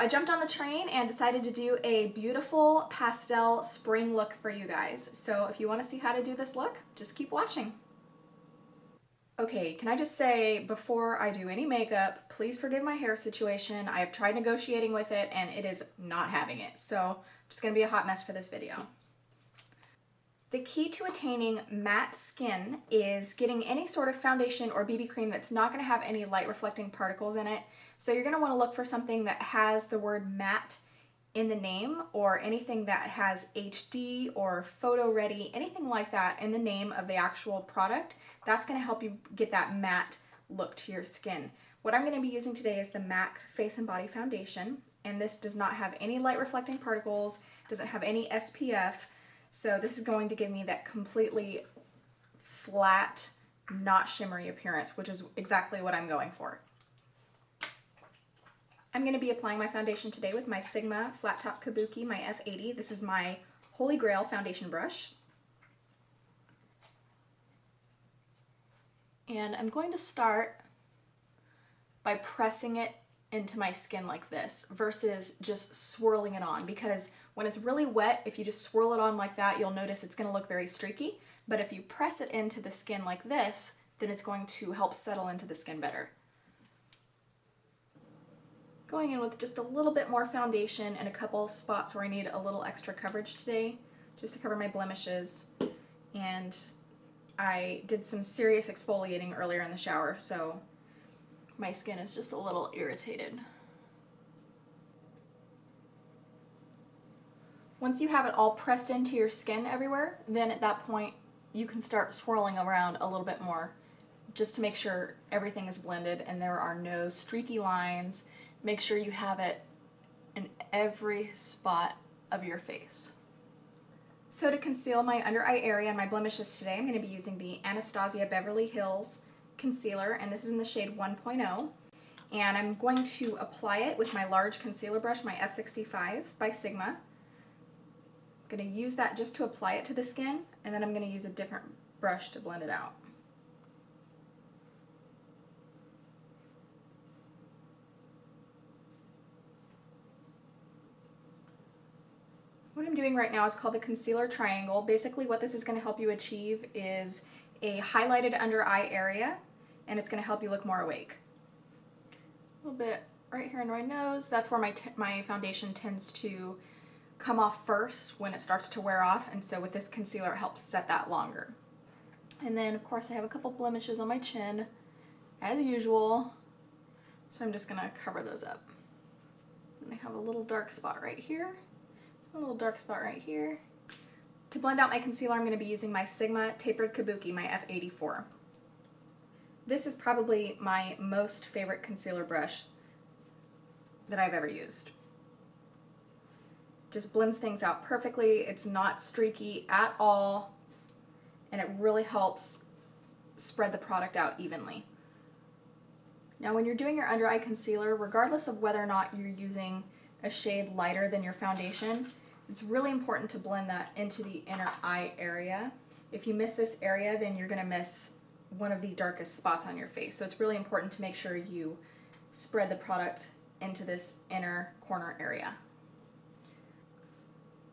I jumped on the train and decided to do a beautiful pastel spring look for you guys. So if you want to see how to do this look, just keep watching. Okay, can I just say before I do any makeup, please forgive my hair situation. I have tried negotiating with it and it is not having it. So I'm just going to be a hot mess for this video. The key to attaining matte skin is getting any sort of foundation or BB cream that's not going to have any light reflecting particles in it. So you're going to want to look for something that has the word matte in the name, or anything that has HD or photo ready, anything like that in the name of the actual product. That's going to help you get that matte look to your skin. What I'm going to be using today is the MAC Face and Body Foundation, and this does not have any light reflecting particles, doesn't have any SPF. So this is going to give me that completely flat, not shimmery appearance, which is exactly what I'm going for. I'm going to be applying my foundation today with my Sigma Flat Top Kabuki, my F80. This is my Holy Grail foundation brush. And I'm going to start by pressing it into my skin like this versus just swirling it on, because when it's really wet, if you just swirl it on like that, you'll notice it's going to look very streaky. But if you press it into the skin like this, then it's going to help settle into the skin better. Going in with just a little bit more foundation and a couple spots where I need a little extra coverage today, just to cover my blemishes. And I did some serious exfoliating earlier in the shower, so my skin is just a little irritated. Once you have it all pressed into your skin everywhere, then at that point you can start swirling around a little bit more, just to make sure everything is blended and there are no streaky lines. Make sure you have it in every spot of your face. So to conceal my under eye area and my blemishes today, I'm going to be using the Anastasia Beverly Hills concealer, and this is in the shade 1.0. And I'm going to apply it with my large concealer brush, my F65 by Sigma. I'm going to use that just to apply it to the skin, and then I'm going to use a different brush to blend it out. What I'm doing right now is called the concealer triangle. Basically what this is going to help you achieve is a highlighted under eye area, and it's going to help you look more awake. A little bit right here in my nose. That's where my foundation tends to come off first when it starts to wear off, and so with this concealer it helps set that longer. And then of course I have a couple blemishes on my chin as usual, so I'm just going to cover those up. And I have a little dark spot right here, a little dark spot right here. To blend out my concealer, I'm going to be using my Sigma Tapered Kabuki, my F84. This is probably my most favorite concealer brush that I've ever used. Just blends things out perfectly. It's not streaky at all, and it really helps spread the product out evenly. Now when you're doing your under eye concealer, regardless of whether or not you're using a shade lighter than your foundation, it's really important to blend that into the inner eye area. If you miss this area, then you're going to miss one of the darkest spots on your face. So it's really important to make sure you spread the product into this inner corner area.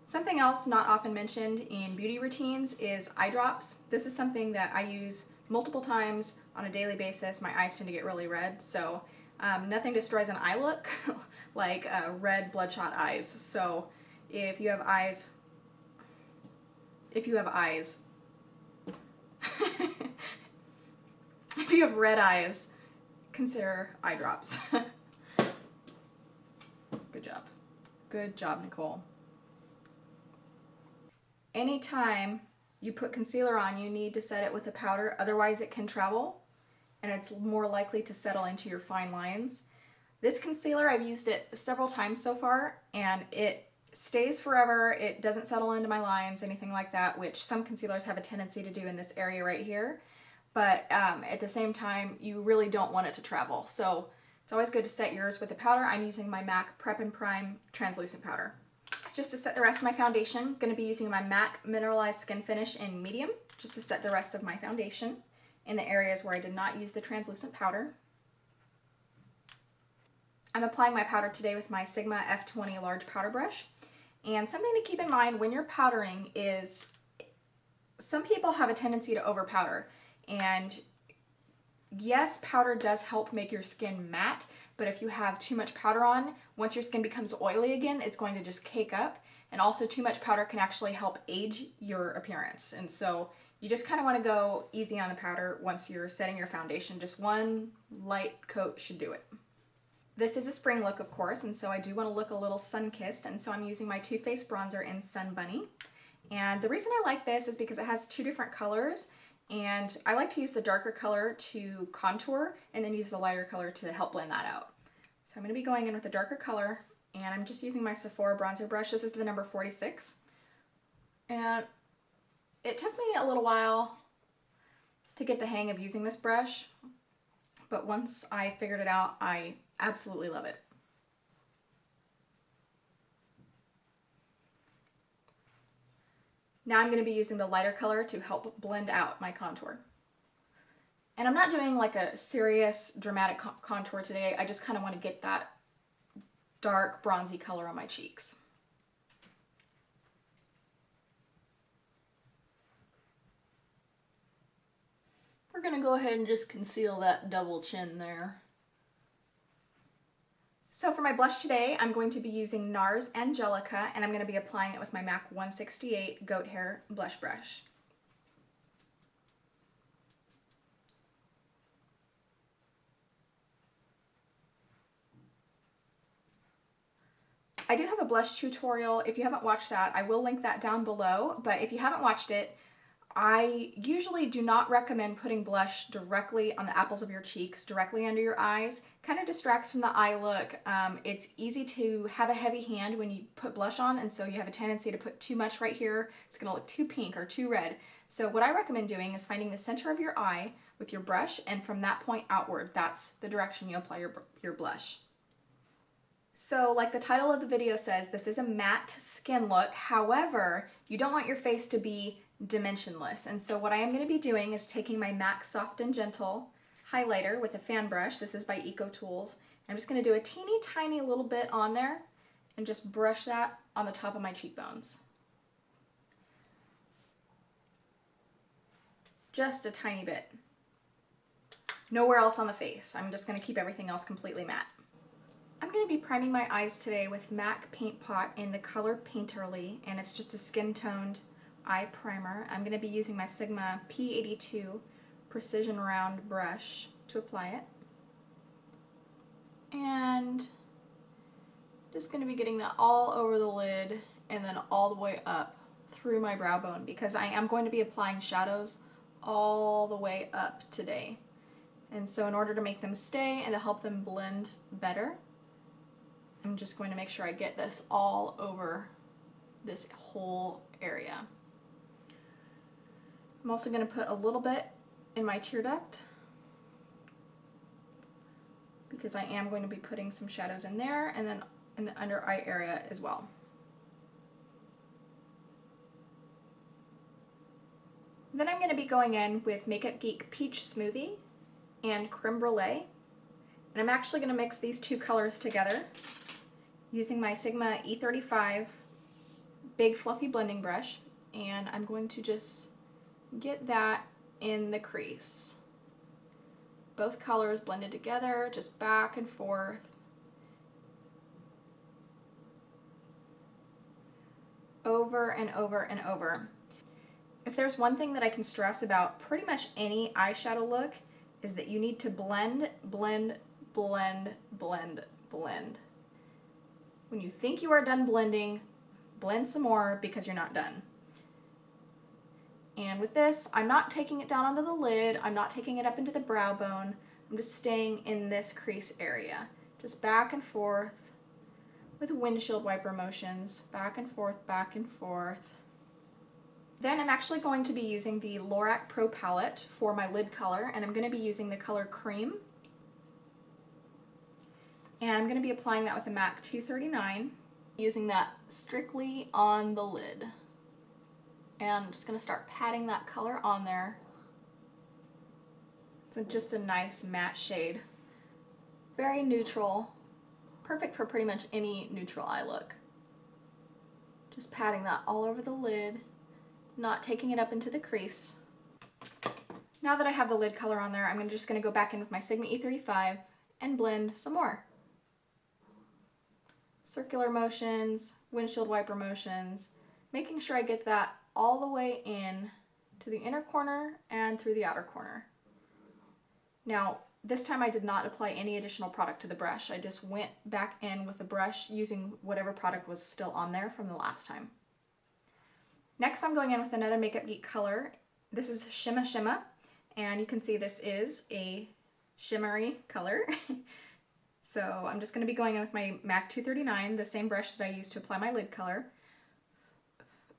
Something else not often mentioned in beauty routines is eye drops. This is something that I use multiple times on a daily basis. My eyes tend to get really red, so nothing destroys an eye look like red bloodshot eyes. So if you have eyes, if you have red eyes, consider eye drops. Good job. Good job, Nicole. Anytime you put concealer on, you need to set it with a powder, otherwise it can travel and it's more likely to settle into your fine lines. This concealer, I've used it several times so far, and it stays forever. It doesn't settle into my lines, anything like that, which some concealers have a tendency to do in this area right here. But at the same time, you really don't want it to travel. So it's always good to set yours with a powder. I'm using my MAC Prep and Prime translucent powder. Just to set the rest of my foundation, I'm going to be using my MAC Mineralize Skin Finish in medium, just to set the rest of my foundation in the areas where I did not use the translucent powder. I'm applying my powder today with my Sigma F20 large powder brush. And something to keep in mind when you're powdering is some people have a tendency to over powder. And yes, powder does help make your skin matte, but if you have too much powder on, once your skin becomes oily again, it's going to just cake up. And also too much powder can actually help age your appearance. And so you just kind of want to go easy on the powder once you're setting your foundation. Just one light coat should do it. This is a spring look, of course, and so I do want to look a little sun-kissed, and so I'm using my Too Faced bronzer in Sun Bunny. And the reason I like this is because it has two different colors, and I like to use the darker color to contour and then use the lighter color to help blend that out. So I'm going to be going in with the darker color, and I'm just using my Sephora bronzer brush. This is the number 46. And it took me a little while to get the hang of using this brush, but once I figured it out, I absolutely love it. Now I'm going to be using the lighter color to help blend out my contour. And I'm not doing like a serious dramatic contour today. I just kind of want to get that dark bronzy color on my cheeks. We're going to go ahead and just conceal that double chin there. So for my blush today, I'm going to be using NARS Angelika, and I'm going to be applying it with my MAC 168 Goat Hair Blush Brush. I do have a blush tutorial. If you haven't watched that, I will link that down below, but if you haven't watched it, I usually do not recommend putting blush directly on the apples of your cheeks, directly under your eyes. Kind of distracts from the eye look. It's easy to have a heavy hand when you put blush on, and so you have a tendency to put too much right here. It's going to look too pink or too red. So what I recommend doing is finding the center of your eye with your brush, and from that point outward, that's the direction you apply your blush. So like the title of the video says, this is a matte skin look. However, you don't want your face to be dimensionless. And so what I am going to be doing is taking my MAC Soft and Gentle highlighter with a fan brush. This is by Eco Tools. I'm just going to do a teeny tiny little bit on there and just brush that on the top of my cheekbones. Just a tiny bit. Nowhere else on the face. I'm just going to keep everything else completely matte. I'm going to be priming my eyes today with MAC Paint Pot in the color Painterly, and it's just a skin-toned eye primer. I'm going to be using my Sigma P82 Precision Round brush to apply it. And just going to be getting that all over the lid and then all the way up through my brow bone, because I am going to be applying shadows all the way up today. And so in order to make them stay and to help them blend better, I'm just going to make sure I get this all over this whole area. I'm also going to put a little bit in my tear duct because I am going to be putting some shadows in there and then in the under eye area as well. Then I'm going to be going in with Makeup Geek Peach Smoothie and Creme Brulee. And I'm actually going to mix these two colors together using my Sigma E35 big fluffy blending brush, and I'm going to just get that in the crease. Both colors blended together, just back and forth. Over and over and over. If there's one thing that I can stress about pretty much any eyeshadow look is that you need to blend, blend, blend, blend, blend. When you think you are done blending, blend some more because you're not done. And with this, I'm not taking it down onto the lid, I'm not taking it up into the brow bone, I'm just staying in this crease area. Just back and forth with windshield wiper motions, back and forth, back and forth. Then I'm actually going to be using the Lorac Pro Palette for my lid color, and I'm going to be using the color Creme. And I'm going to be applying that with the MAC 239, using that strictly on the lid. And I'm just going to start patting that color on there. It's just a nice matte shade. Very neutral, Perfect for pretty much any neutral eye look. Just patting that all over the lid, not taking it up into the crease. Now that I have the lid color on there, I'm just going to go back in with my Sigma E35 and blend some more. Circular motions, windshield wiper motions, making sure I get that all the way in to the inner corner and through the outer corner. Now, this time I did not apply any additional product to the brush. I just went back in with the brush using whatever product was still on there from the last time. Next, I'm going in with another Makeup Geek color. This is Shimma, and you can see this is a shimmery color. So I'm just going to be going in with my MAC 239, the same brush that I used to apply my lid color,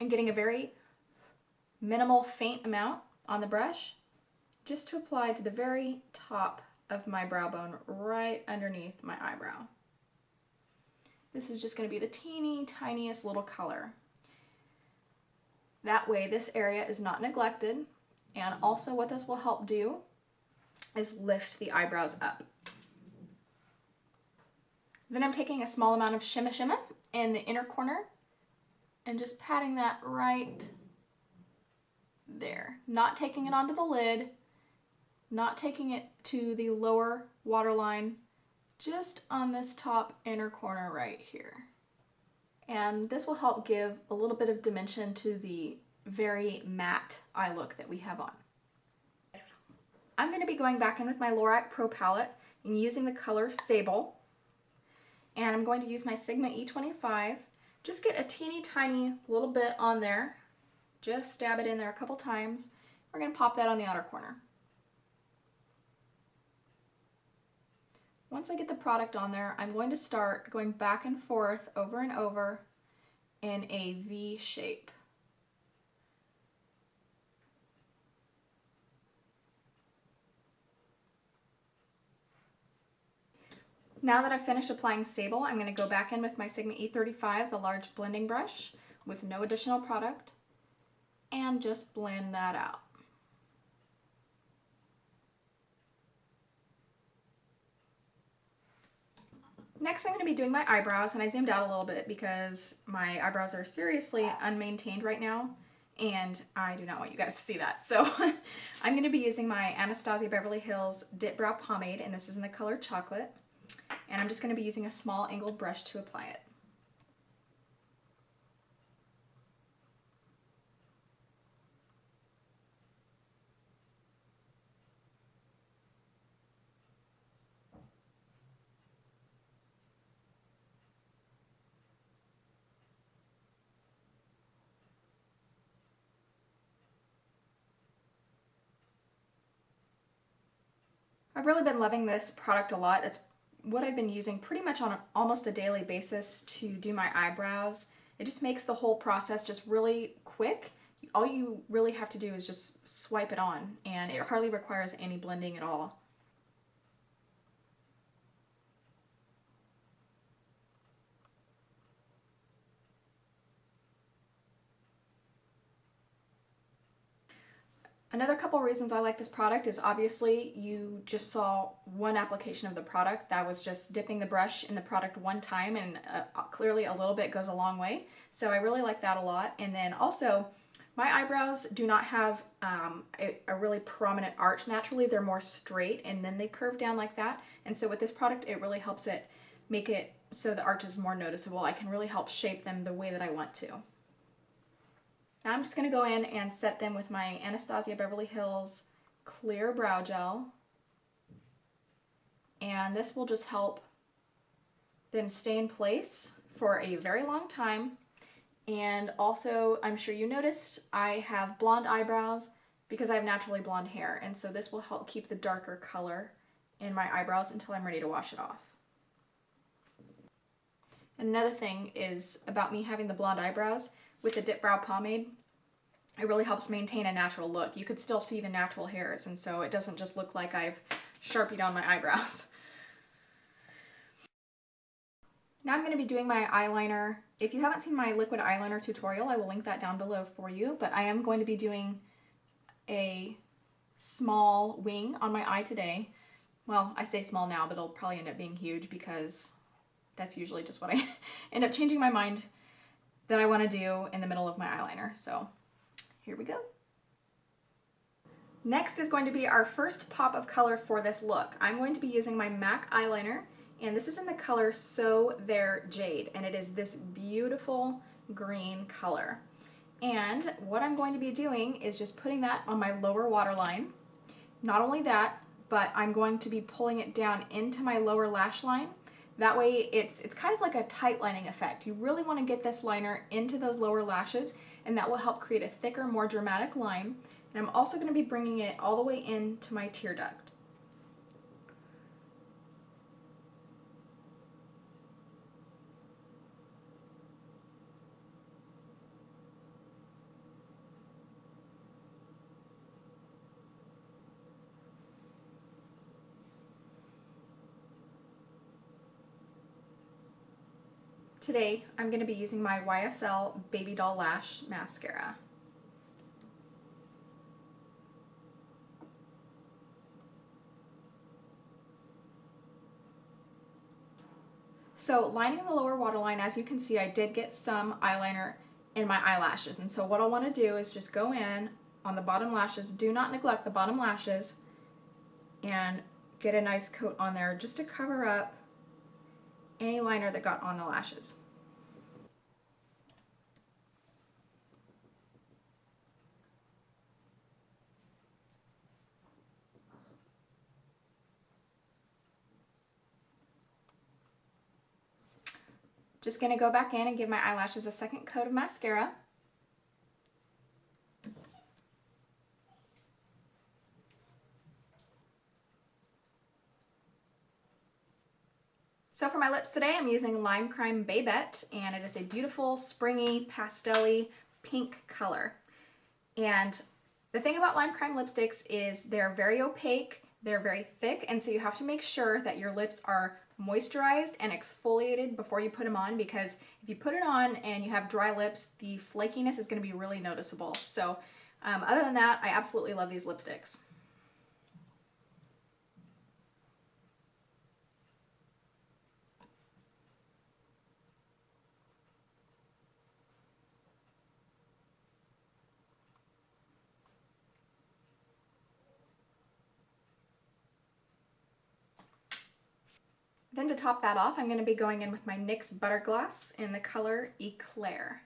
and getting a very minimal faint amount on the brush just to apply to the very top of my brow bone right underneath my eyebrow. This is just going to be the teeny tiniest little color. That way this area is not neglected, and also what this will help do is lift the eyebrows up. Then I'm taking a small amount of Shimma in the inner corner and just patting that right there. Not taking it onto the lid, not taking it to the lower waterline, just on this top inner corner right here. And this will help give a little bit of dimension to the very matte eye look that we have on. I'm going to be going back in with my Lorac Pro palette and using the color Sable. And I'm going to use my Sigma E25. Just get a teeny tiny little bit on there. Just stab it in there a couple times. We're going to pop that on the outer corner. Once I get the product on there, I'm going to start going back and forth over and over in a V shape. Now that I've finished applying Sable, I'm going to go back in with my Sigma E35, the large blending brush, with no additional product, and just blend that out. Next, I'm going to be doing my eyebrows, and I zoomed out a little bit because my eyebrows are seriously unmaintained right now, and I do not want you guys to see that. So I'm going to be using my Anastasia Beverly Hills Dip Brow Pomade, and this is in the color Chocolate. And I'm just going to be using a small angled brush to apply it. I've really been loving this product a lot. It's what I've been using pretty much on almost a daily basis to do my eyebrows. It just makes the whole process just really quick. All you really have to do is just swipe it on, and it hardly requires any blending at all. Another couple reasons I like this product is obviously you just saw one application of the product. That was just dipping the brush in the product one time, and clearly a little bit goes a long way. So I really like that a lot. And then also, my eyebrows do not have a really prominent arch naturally. They're more straight and then they curve down like that. And so with this product, it really helps it make it so the arch is more noticeable. I can really help shape them the way that I want to. Now I'm just going to go in and set them with my Anastasia Beverly Hills Clear Brow Gel. And this will just help them stay in place for a very long time. And also, I'm sure you noticed, I have blonde eyebrows because I have naturally blonde hair. And so this will help keep the darker color in my eyebrows until I'm ready to wash it off. And another thing is about me having the blonde eyebrows. With the Dip Brow Pomade, it really helps maintain a natural look. You could still see the natural hairs, and so it doesn't just look like I've Sharpied on my eyebrows. Now I'm going to be doing my eyeliner. If you haven't seen my liquid eyeliner tutorial, I will link that down below for you, but I am going to be doing a small wing on my eye today. Well, I say small now, but it'll probably end up being huge because that's usually just what I end up changing my mind that I want to do in the middle of my eyeliner. So here we go. Next is going to be our first pop of color for this look. I'm going to be using my MAC eyeliner, and this is in the color So There Jade, and it is this beautiful green color. And what I'm going to be doing is just putting that on my lower waterline. Not only that, but I'm going to be pulling it down into my lower lash line. That way it's kind of like a tight lining effect. You really want to get this liner into those lower lashes, and that will help create a thicker, more dramatic line. And I'm also going to be bringing it all the way into my tear duct. Today, I'm going to be using my YSL Babydoll Lash Mascara. So lining the lower waterline, as you can see, I did get some eyeliner in my eyelashes. And so what I want to do is just go in on the bottom lashes. Do not neglect the bottom lashes, and get a nice coat on there just to cover up any liner that got on the lashes. Just going to go back in and give my eyelashes a second coat of mascara. So for my lips today, I'm using Lime Crime Babette, and it is a beautiful, springy, pastel-y pink color. And the thing about Lime Crime lipsticks is they're very opaque, they're very thick, and so you have to make sure that your lips are moisturized and exfoliated before you put them on, because if you put it on and you have dry lips, the flakiness is going to be really noticeable. So other than that, I absolutely love these lipsticks. Then to top that off, I'm going to be going in with my NYX Butter Gloss in the color Eclair.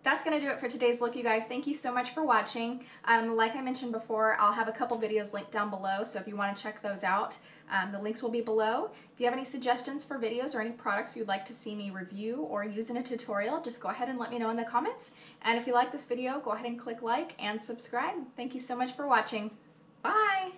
That's going to do it for today's look, you guys. Thank you so much for watching. Like I mentioned before, I'll have a couple videos linked down below, so if you want to check those out, the links will be below. If you have any suggestions for videos or any products you'd like to see me review or use in a tutorial, just go ahead and let me know in the comments. And if you like this video, go ahead and click like and subscribe. Thank you so much for watching. Bye!